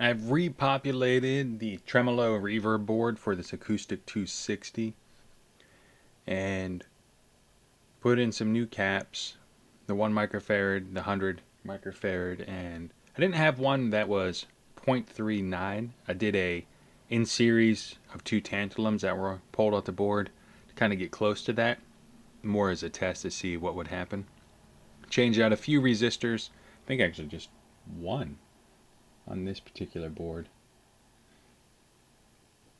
I've repopulated the Tremolo Reverb board for this Acoustic 260 and put in some new caps, the 1 microfarad, the 100 microfarad, and I didn't have one that was 0.39. I did a in series of 2 tantalums that were pulled off the board to kind of get close to that, more as a test to see what would happen. Changed out a few resistors, I think actually just one on this particular board.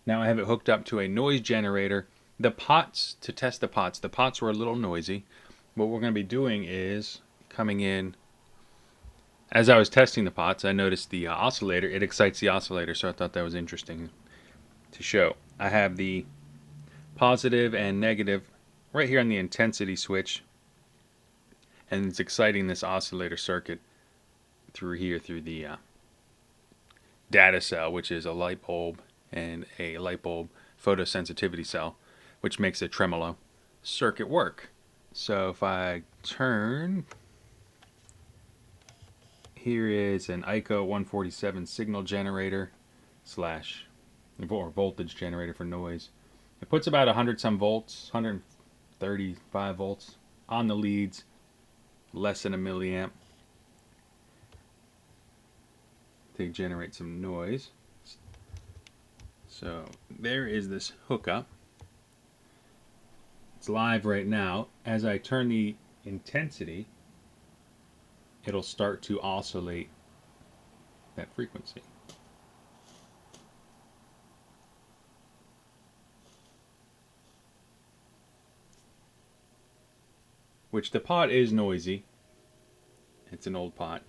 Now I have it hooked up to a noise generator. The pots, to test the pots were a little noisy. What we're going to be doing is coming in. As I was testing the pots, I noticed the oscillator. It excites the oscillator, so I thought that was interesting to show. I have the positive and negative right here on the intensity switch, and it's exciting this oscillator circuit through here through the data cell, which is a light bulb and a light bulb photosensitivity cell, which makes a tremolo circuit work. So if I turn, here is an Eico 147 signal generator slash or voltage generator for noise. It puts about 100 some volts, 135 volts on the leads, less than a milliamp to generate some noise. So there is this hookup. It's live right now. As I turn the intensity, it'll start to oscillate that frequency. Which the pot is noisy. It's an old pot.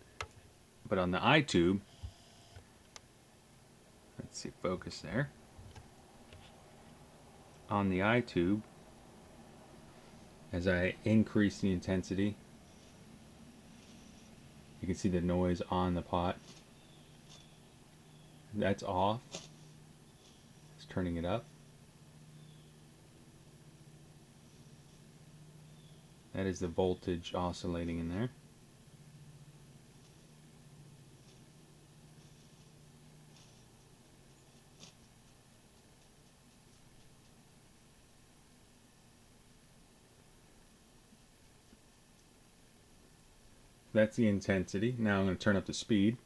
But on the iTube, let's see, focus there. On the iTube, as I increase the intensity, you can see the noise on the pot. That's off. It's turning it up. That is the voltage oscillating in there. That's the intensity. Now I'm going to turn up the speed.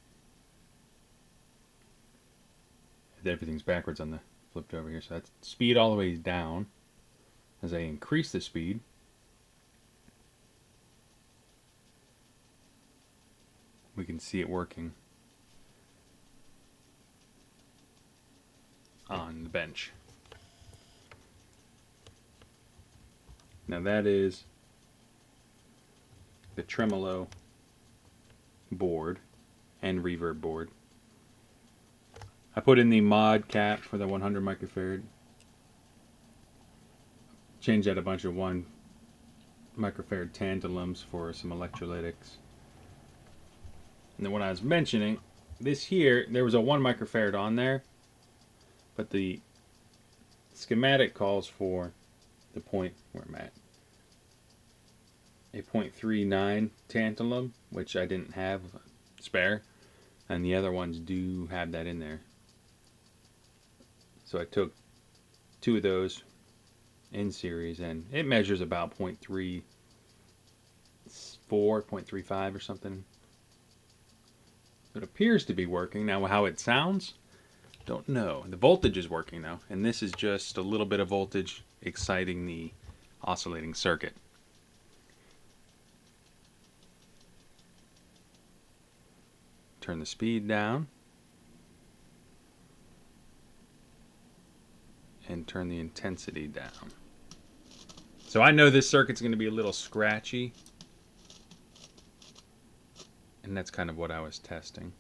Everything's backwards on the flipped over here, so that's speed all the way down. As I increase the speed, we can see it working on the bench. Now that is the tremolo board and reverb board. I put in the mod cap for the 100 microfarad. Changed out a bunch of 1 microfarad tantalums for some electrolytics. And then when I was mentioning this here, there was a 1 microfarad on there, but the schematic calls for the point where I'm at, a 0.39 tantalum, which I didn't have spare, and the other ones do have that in there. So I took 2 of those in series, and it measures about 0.34, 0.35 or something. It appears to be working. Now how it sounds, don't know. The voltage is working though, and this is just a little bit of voltage exciting the oscillating circuit. Turn the speed down and turn the intensity down. So I know this circuit's going to be a little scratchy, and that's kind of what I was testing.